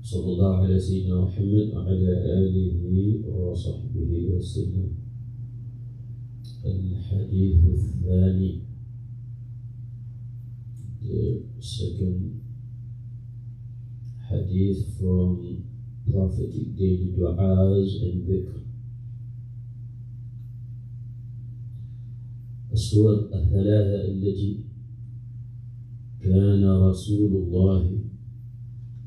صلى الله على سيدنا محمد وعلى آله وصحبه وسلم. الحديث الثاني, the second hadith from prophetic daily du'as and dhikr. السور الثلاثة التي كان رسول الله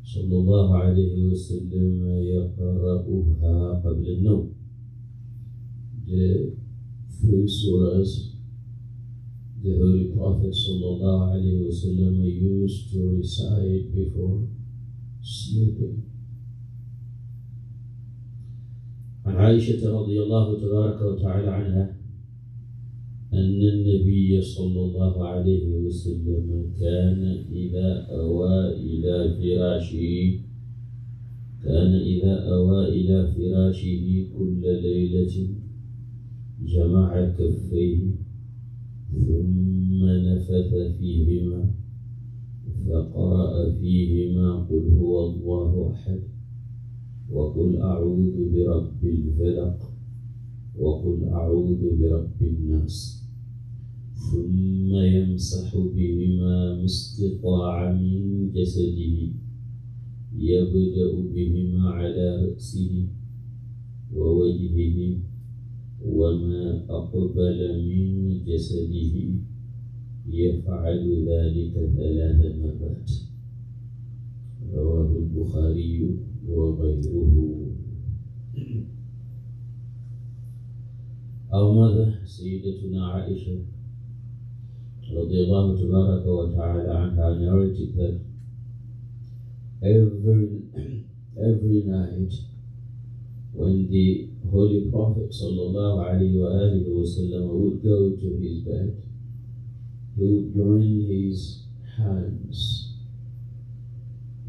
صلى الله عليه وسلم يقرأها قبل النوم. The three surahs the Holy Prophet صلى الله عليه وسلم used to recite before sleeping. عن عائشة رضي الله تبارك وتعالى عنها أن النبي صلى الله عليه وسلم كان إذا أوى إلى فراشه كل ليلة جمع كفيه ثم نفث فيهما فقرأ فيهما قل هو الله أحد وقل أعوذ برب الفلق وقل أعوذ برب الناس ثم يمسح بهما ما استطاع من جسده يبدأ بهما على رأسه ووجهه وما أقبل من جسده يفعل ذلك 3 مرات. رواه البخاري وغيره. Our mother, Sayyidatuna Aisha, radiyallahu tabaraka wa ta'ala anha, narrated that every night when the Holy Prophet sallallahu alayhi wa sallam would go to his bed, he would join his hands.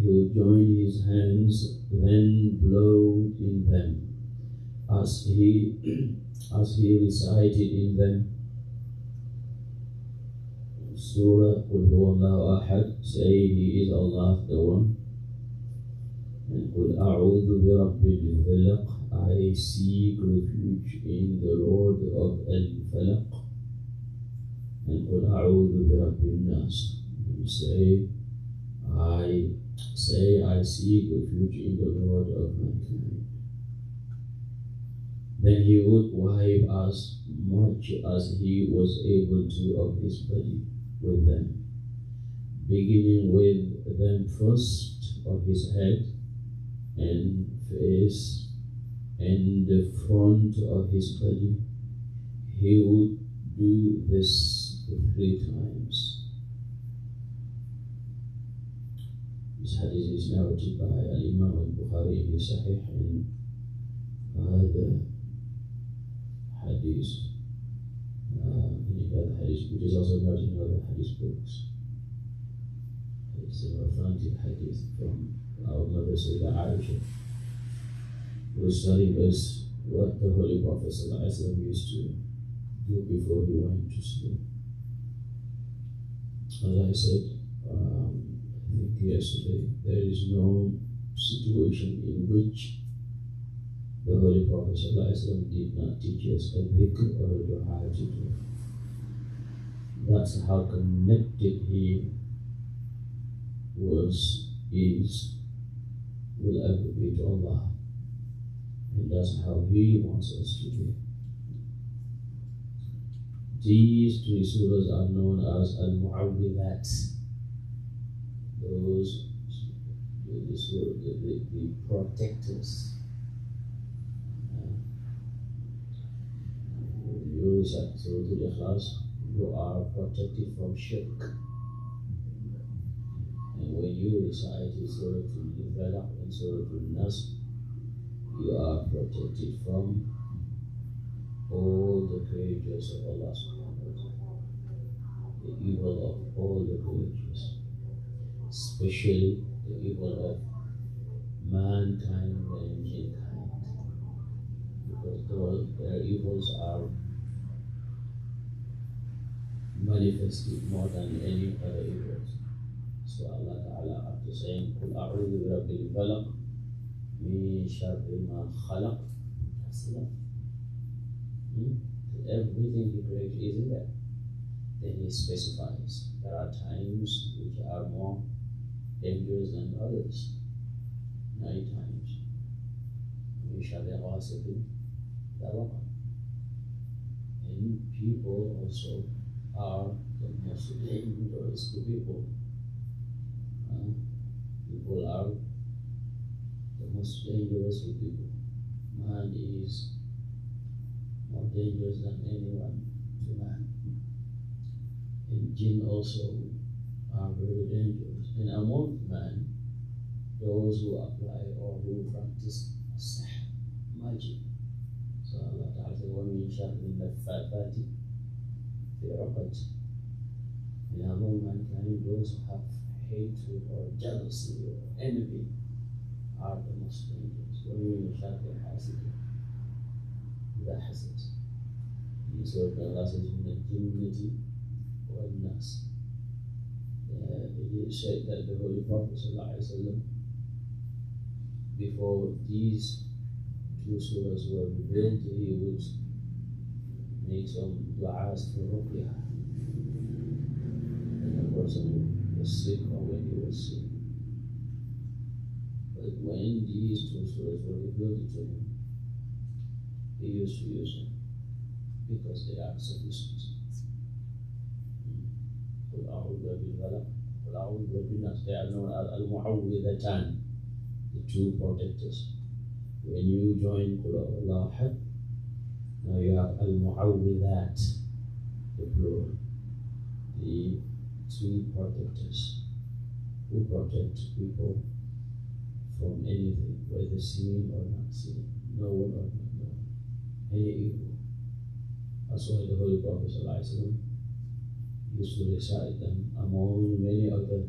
He would join his hands, then blow in them as he recited in them Surah Qul Huwallahu Ahad, say He is Allah the One, and Qul A'udhu bi Rabbil Falaq, I seek refuge in the Lord of Al-Falaq, and Qul A'udhu bi Rabbil Nas, say I seek refuge in the Lord of mankind. Then he would wipe as much as he was able to of his body with them, beginning with them first of his head and face and the front of his body. He would do this 3 times. This hadith is narrated by Al-Imam al-Bukhari in his Sahih, and other hadith, which is also noted in other hadith books. It's an authentic hadith from our mother Sayyidah Aisha, who was telling us what the Holy Prophet ﷺ used to do before he went to sleep. As I said, I think yesterday, there is no situation in which the Holy Prophet ﷺ did not teach us a dhikr or a dua to do. That's how connected he will ever be to Allah. And that's how he wants us to be. These 3 surahs are known as Al-Mu'awwidhat. Those, the protectors. You recite Surah Al-Ikhlas, you are protected from shirk. And when you recite Surah Al-Falaq and Surah Al-Nas, you are protected from all the creatures of Allah subhanahu wa ta'ala, the evil of all the creatures, especially the evil of mankind and jinkind, because their evils are manifested more than any other evils, So Allah Ta'ala, after saying, قُلْ أَعُوذُ بِرَبِّ الْفَلَقِ مِنْ شَرِّ مَا خَلَقَ, that's enough. Everything He created is in there. Then He specifies there are times which are more dangerous than others. Night times. مِنْ شَرِّ غَاسِقٍ إِذَا وَقَبَ. And people also are the most dangerous to people. People are the most dangerous to people. Man is more dangerous than anyone to man. And jinn also are very dangerous. And among man, those who apply or who practice sihr, magic. So Allah Ta'ala says, وَمِنْ شَرِّ النَّفَّاثَاتِ فِي الْعُقَدِ. And among mankind, those who have hatred or jealousy or envy are the most dangerous. وَمِنْ شَرِّ الْحَاسِدِ إِذَا حَسَدَ. So Allah says, مِنَ الْجِنَّةِ وَالنَّاسِ. It is said that the Holy Prophet ﷺ, before these two surahs were revealed, he would make some du'as for ruqyah. When a person was sick or when he was sick. But when these two surahs were revealed to him, he used to use them because they are sufficient. قُلْ أَعُوذُ بِالْفَلَقِ قُلْ أَعُوذُ بِالنَّاسِ. They are known as al-mu'awwidhatan, the two protectors. When you join Qul Huwallahu Ahad, now you have al-mu'awwidhat, the plural, the three protectors who protect people from anything, whether seen or not seen, known or not known, any evil. That's why the Holy Prophet ﷺ used to recite them among many other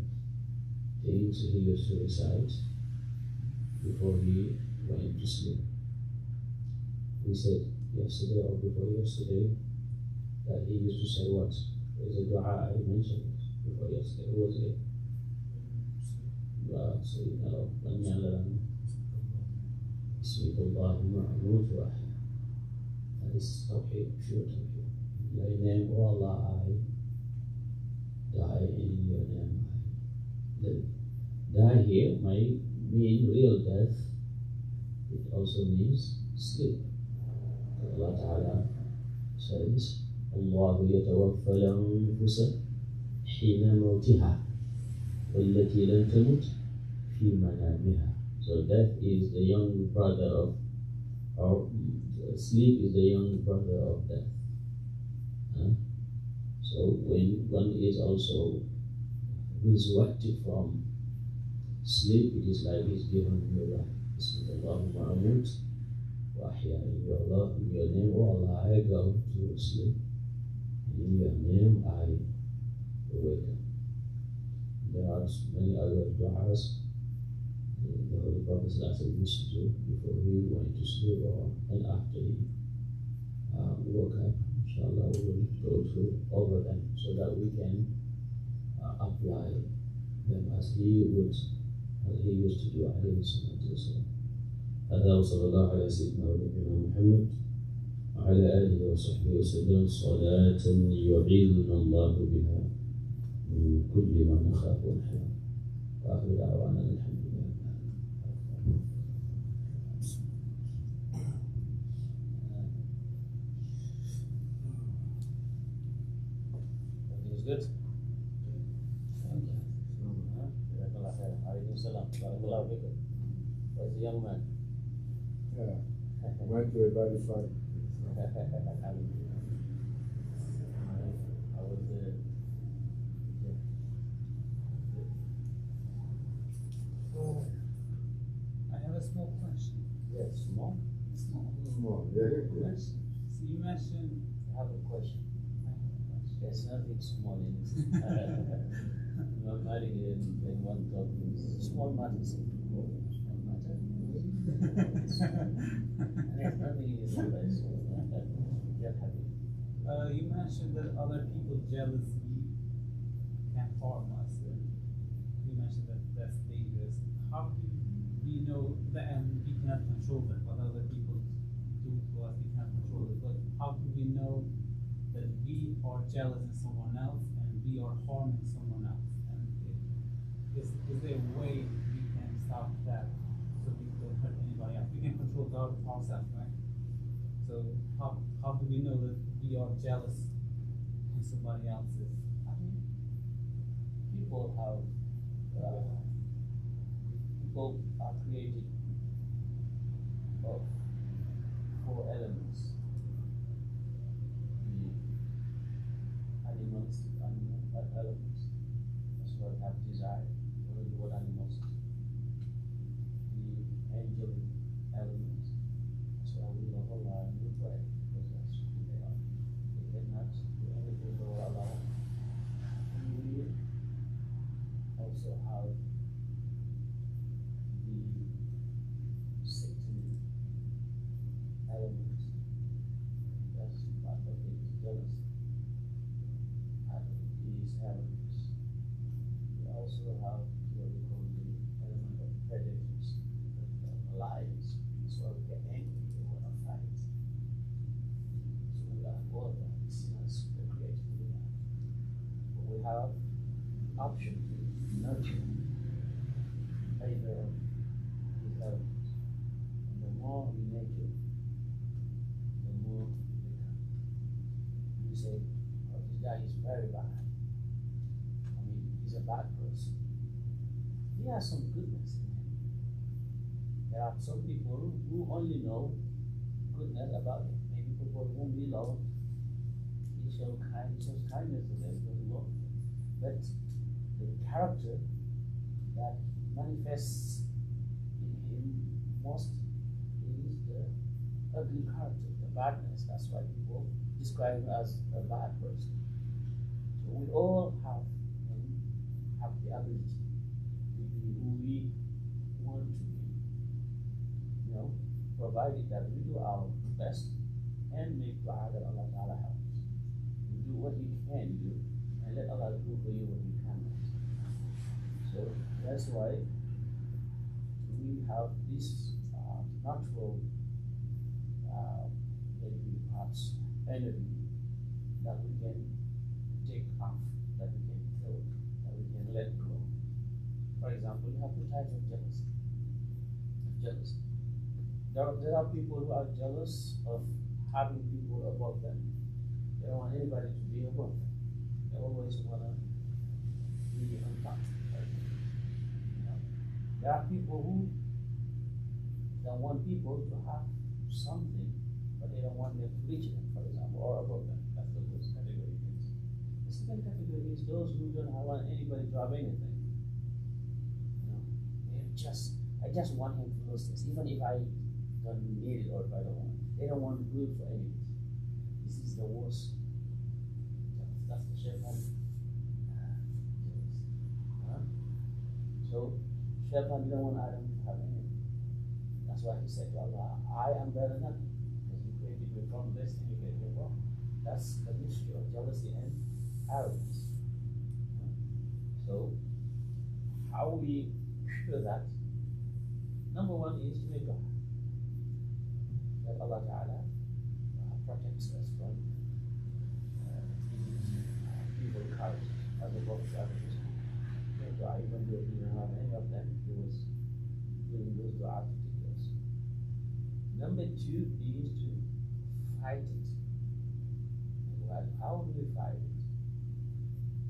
things he used to recite before he went to sleep. We said yesterday or before yesterday that he used to say what? There's a dua I mentioned before yesterday. Who was it? Sayyidina man ya'lam Bismika Allahumma amut wa ahya. That is Tawheed, pure Tawheed. Thy name, O Allah, I die in your name. The die here might mean real death. It also means sleep. Allah Ta'ala says, Allah yatawaffa al-anfusa hina mawtiha wallati lam tamut fi manamiha. So death is the young brother of, or sleep is the young brother of death. So when one is also resurrected from sleep, it is like he's given new life. Bismillahumma amut wa ahya. In your name, O Allah, I go to sleep, and in your name I awaken. There are many other du'as the Holy Prophet used to do before he went to sleep and after he woke up. Inshallah, we will go through over them so that we can apply them as he used to do. عليه الصلاة والسلام. هذا وصلى الله على سيدنا ونبينا محمد وعلى آله وصحبه وسلم صلاة يعيذنا الله بها من كل ما نخاف ونحذر. وآخر دعوانا الحمد لله. Everything is good? Where's the young man? Yeah, went to a body fight. How was it? I have a small question. Yes, small? Small, very good. Question. So you mentioned. I have a question. There's nothing small in it. Not married in one talking. Small matters. Small matter. There's nothing in this place. Get happy. You mentioned that other people's jealousy can harm us. mentioned that that's dangerous. How do we know that, and we cannot control that, what other people do to us, we cannot control it, but how do we know that we are jealous in someone else and we are harming someone else? And is there a way we can stop that so we don't hurt anybody else? We can control ourselves, right? So how do we know that we are jealous in somebody else's? I mean, people have people are created of four elements: the animalistic elements, that's why we have desire, what is the word animosity; the angelic elements, that's why we love Allah and we pray, because that's who they are. They cannot do anything but Allah. And we also have the Satan element. That's part of it, jealousy. And these elements. We also have what we call the element of predators, lions. So we get angry, we want to fight. So we have all that. Sinners, the created with that. But we have option to nurture either of these elements. And the more we nurture, the more we become. You say, oh, this guy is very bad. I mean, he's a bad person. He has some goodness in him. There are some people who only know goodness about him. Maybe people whom we love, he shows kindness to them, because we love them. But the character that manifests in him most is the ugly character, the badness. That's why people describe him as a bad person. So we all have the ability to be who we want to be. You know, provided that we do our best and make dua that Allah Ta'ala helps. You do what you can do and let Allah do for you what you cannot. So that's why we have this natural, maybe perhaps energy that we can take off, that we can kill, that we can let go. For example, you have two types of jealousy. There are people who are jealous of having people above them. They don't want anybody to be above them. They always want to be on top. There are people who don't want people to have something, but they don't want them to reach them, for example, or above them. That's the first category. The second category is those who don't want anybody to have anything. You know, I just want him to lose this, even if I don't need it or if I don't want it. They don't want good for anything. This is the worst. That's the shaitan. So Shaitan didn't want Adam to have anything. That's why he said to Allah, I am better than nothing. Because you created me from this and you created me from. That's the mystery of jealousy and arrogance. So, how we cure that? Number one is to make dua. That Allah Ta'ala protects us from evil characters, as the Prophet said. Even though he didn't have any of them, he was doing those dua to take us. Number two is to fight it. Well, how do we fight it?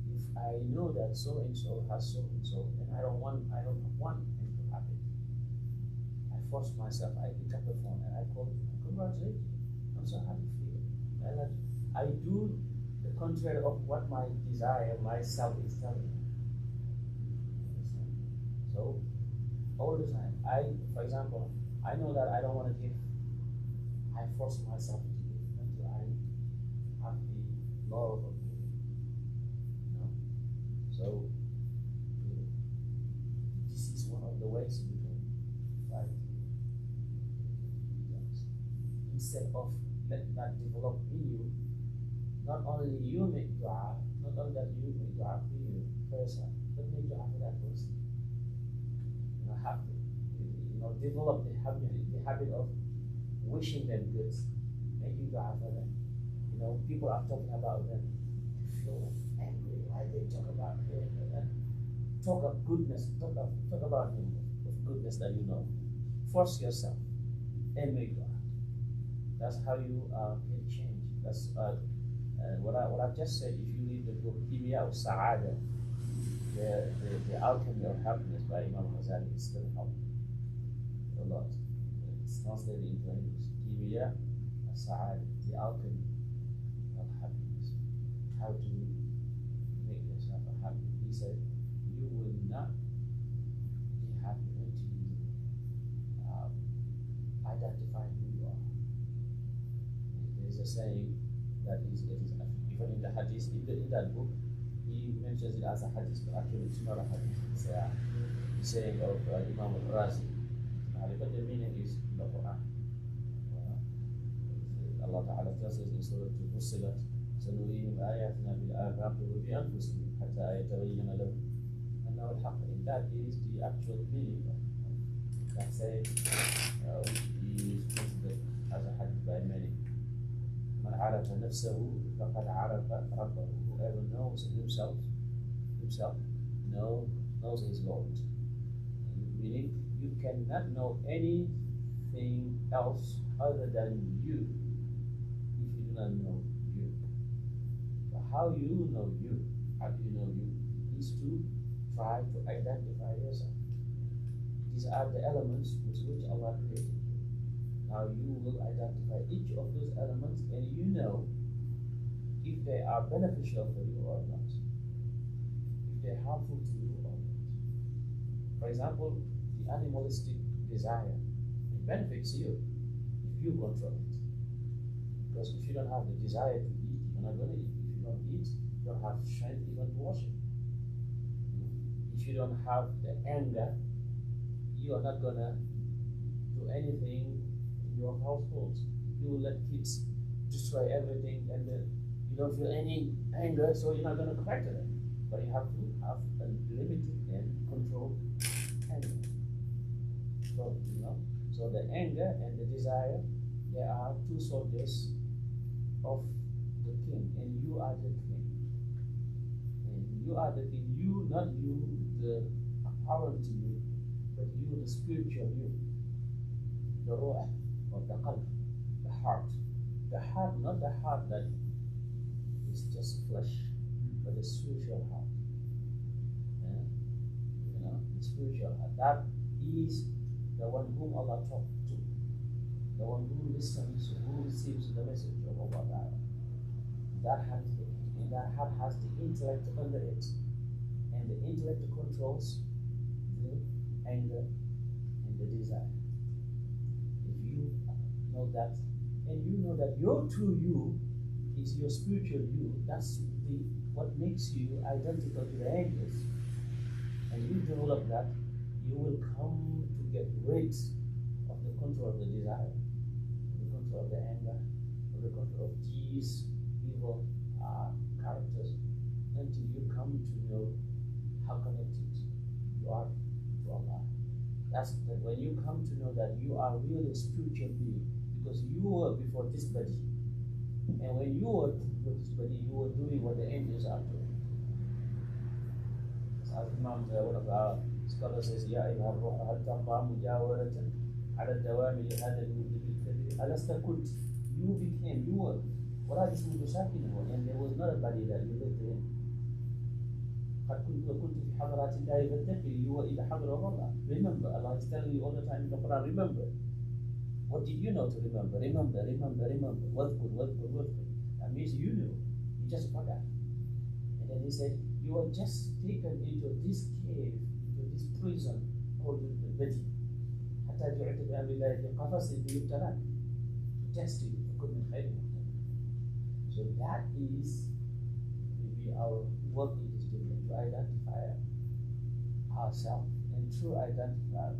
If I know that so and so has so and so, and I don't want him to have it, I force myself. I pick up the phone and I call him. Congratulate you. I'm so happy for you. And I do the contrary of what my desire, myself is telling me. So, all the time, for example, I know that I don't want to give. I force myself to give until I have the love of giving. You know? So, this is one of the ways we can fight. Instead of letting that develop in you, not only you make dua, not only that you make dua for you person, But make dua for that person. Have to, develop the habit of wishing them good, making dua for them. People are talking about them. You feel angry. Why they talk about him? Talk of goodness. Talk about him of goodness that you know. Force yourself and make dua. That's how you can change. That's what I've just said. If you read the book Kimia of Sa'ada, the alchemy of happiness by Imam Ghazali, it's going to help a lot. It's translated into English. Kimia of Sa'ada, the alchemy of happiness. How to make yourself happy. He said, you will not be happy until you identify who you are. There's a saying that is even in the hadith, in that book, he mentions it as a hadith, but actually it's not a hadith. It's a saying of Imam al-Razi. But the meaning is in the Quran. Allah Ta'ala tells us in Surah Fussilat, سنريهم آياتنا بالآفاق وفي أنفسهم حتى يتبين لهم أنه الحق. And that is the actual meaning of that saying, which is considered as a hadith by many. من عرف نفسه فقد عرف ربه. Whoever knows himself knows his Lord. Meaning, you cannot know anything else other than you if you do not know you. But how you know you, is to try to identify yourself. These are the elements with which Allah created you. Now you will identify each of those elements, and you know if they are beneficial for you or not, if they're harmful to you or not. For example, the animalistic desire, it benefits you if you control it. Because if you don't have the desire to eat, you're not going to eat. If you don't eat, you don't have strength even to worship. If you don't have the anger, you are not going to do anything in your household. You will let kids destroy everything, and you don't feel any anger, so you're not going to correct them. But you have to have a limited and controlled anger. So the anger and the desire, they are two soldiers of the king, and you are the king. And you are the king. You, not you, the apparent you, but you, the spiritual you, the ruh of the qalb, the heart. The heart, not the heart that is just flesh, but the spiritual heart. The spiritual heart. That is the one whom Allah talks to, the one who listens, who receives the message of Allah. That heart has the intellect under it, and the intellect controls the anger and the desire. If you know that, and you know that your true you is your spiritual you, that's what makes you identical to the angels, and you develop that, you will come to get rid of the control of the desire, the control of the anger, of the control of these evil characters, until you come to know how connected you are to Allah. That's that when you come to know that you are really a spiritual being, because you were before this body, and when you were before this body, you were doing what the angels are doing. As Mouhamd, one of our scholars, says, "Ya أيها الروح هل ترضى مجاورة على الدوام لهذا الود بالكبير ألست كنت." You became, you were. ولا جسمك ساكنه, and there was not a body that you lived in. قد كنت في حضرات الله فاتقي. You were in the حضرة of Allah. Remember, Allah is telling you all the time in the Quran, remember. What did you know to remember? Remember. واذكر. That means you knew. You just forgot. And then he said, you were just taken into this cave, into this prison called the body. حتى جعلت بأمر الله في قفص ليبتلاك. To test you. So that is maybe our work is doing, to identify ourselves, and through identify,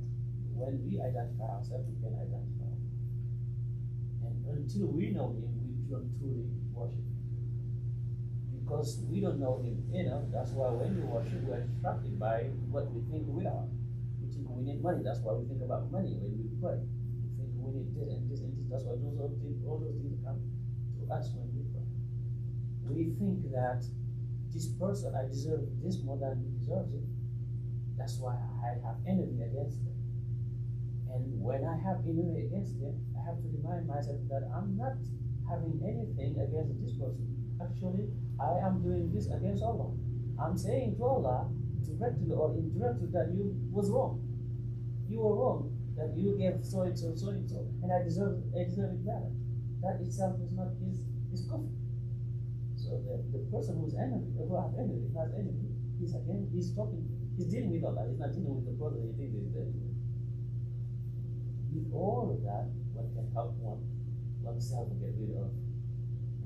when we identify ourselves, we can identify Him. And until we know Him, we don't truly worship Him. We because we don't know him enough. That's why when we worship, we are distracted by what we think we are. We think we need money. That's why we think about money when we pray. We think we need this and this and this. That's why all those things come to us when we pray. We think that this person, I deserve this more than he deserves it. That's why I have enemy against them. And when I have enemy against them, I have to remind myself that I'm not having anything against this person. Actually, I am doing this against Allah. I'm saying to Allah directly or indirectly that you was wrong. You were wrong, that you gave so and so, and I deserve it better. That itself is not is kufr. So the person who's enemy, who has enemy, he's talking. He's dealing with Allah. He's not dealing with the brother he thinks is dead. With all of that, what can help oneself get rid of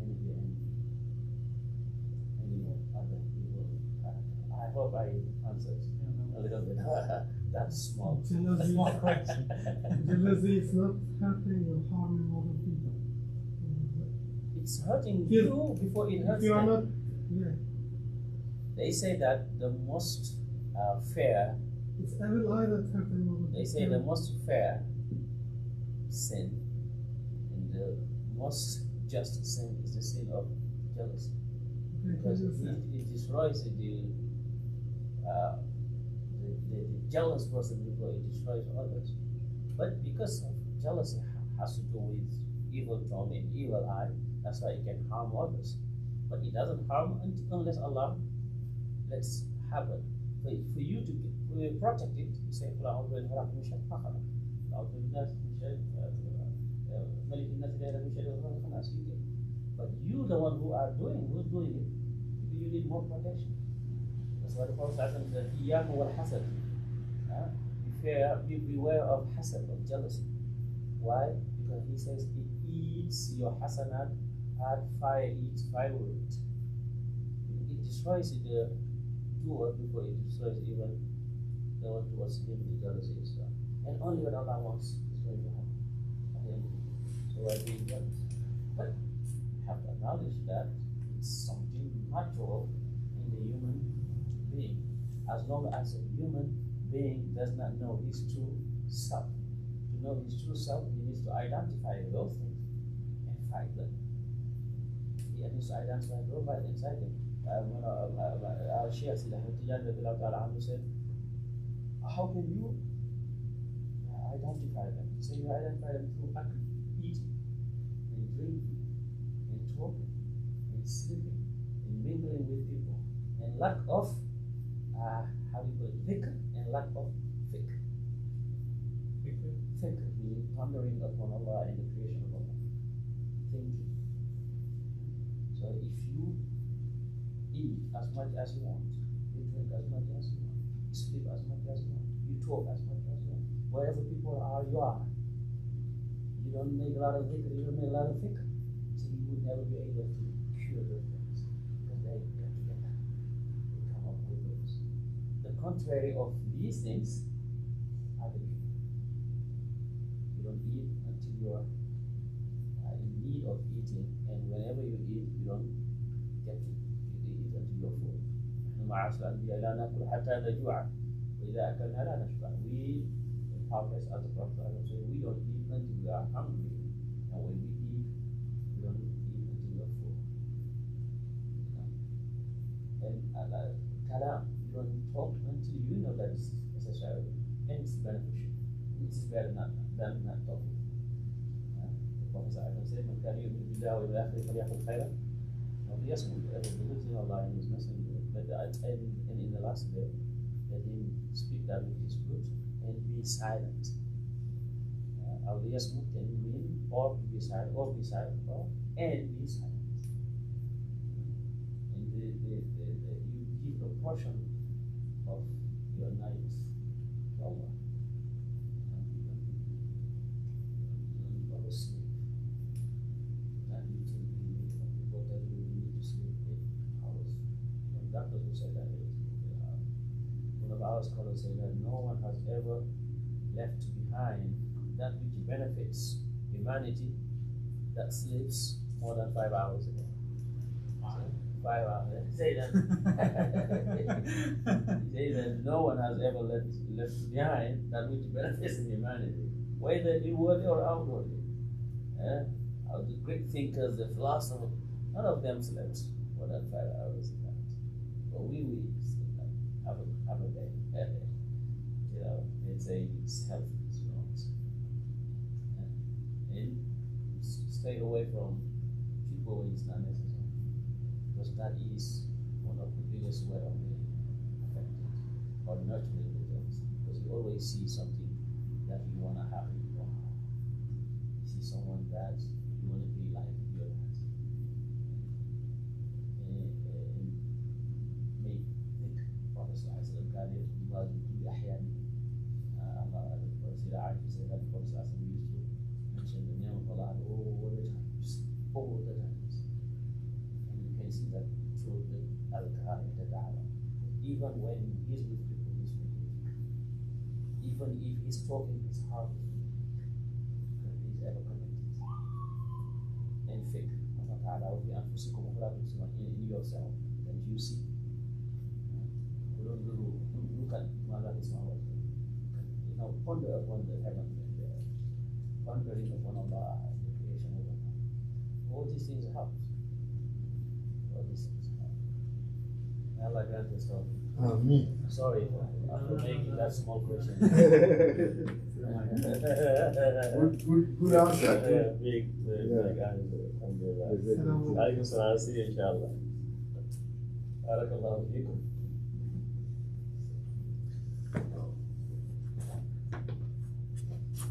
envy and any other evil character? I hope I answered a little bit. That's small. Jealousy, Small question. jealousy is not hurting or harming other people. It's hurting If- you before it hurts If you are them. not, yeah, They say that the most fair, it's evil eye that's hurting other people. they say the most fair sin and the most just sin is the sin of jealousy. Because it destroys the jealous person before it destroys others. But because of jealousy has to do with evil tongue and evil eye, that's why it can harm others. But it doesn't harm unless Allah lets happen. For you to protect it, you say, but you, the one who's doing it, you need more protection. That's why the Prophet said, "Iyyakum wal hasad." Beware of hasad, of jealousy. Why? Because he says it eats your hasanat as fire eats firewood. It destroys the doer before it destroys even the one who was him, the jealousy is done. And only what Allah wants is going to happen. So I being jealous. But you have to acknowledge that it's something natural in the human being. As long as a human being does not know his true self. To know his true self, he needs to identify those things and fight them. He needs to identify those right inside him. Our Shaykh said, how can you identify them? So you identify them through eating and drinking and talking and sleeping and mingling with people and lack of dhikr and lack of fikr. Fikr meaning pondering upon Allah and the creation of Allah. Thinking. So if you eat as much as you want, you drink as much as you want, you sleep as much as you want, you talk as much as you want, wherever people are, you are. You don't make a lot of dhikr, you don't make a lot of fikr, so you would never be able to cure those things because they get together. They come up with those. The contrary of these things are the people. You don't eat until you are in need of eating, and whenever you eat, you don't get to eat until you're full. معاشر الأنبياء لا نأكل حتى نجوع وإذا أكلنا لا نشبع. We, the prophets, as the Prophet said, we don't eat until we are hungry, and when we eat, we don't eat until we are full. And kalam, you don't talk until you know that it's necessary and it's beneficial. It's better than not talking. The Prophet said, "Man kana yu'minu billahi wal akhir falyaqul khayran." Yes, whoever believes in Allah and His Messenger, but and in the last day, let him speak that which is good and be silent. Yes, can mean or be silent, or be silent, or and be silent. And you give a portion of your night to Allah. You don't go to sleep. And you think you need people that you need to sleep 8 hours. Doctors will say that one of our scholars say that no one has ever left behind that which benefits humanity that sleeps more than 5 hours a day. 5 5 hours. He said that no one has ever left behind that which benefits humanity, whether inwardly or outwardly. The great thinkers, the philosophers, none of them slept more than 5 hours a night. But we sleep have a day. It's healthy, it's not. And stay away from people when it's not necessary, because that is one of the biggest way of being affected or nurturing results. Because you always see something that you want to have in your heart. You see someone that you want to be like your heart. And make Prophet Sallallahu Aisha said that the Prophet used to mention the name of Allah all the times. And you can see that through the al-Qur'an and the Da'wah. Even when he's with people, he's speaking. Even if he's talking, his heart is ever connected. And fiqh, Allah Ta'ala will be in yourself that you see. Look at Mala Ismail. Ponder upon the heaven and the earth, pondering upon Allah and the creation of Allah. All these things help. All these things help. May Allah grant us all. Sorry for making that small question. Good answer. Big answer. Alhamdulillah. Alaykum salam. See you inshallah. Barakallahu feekum.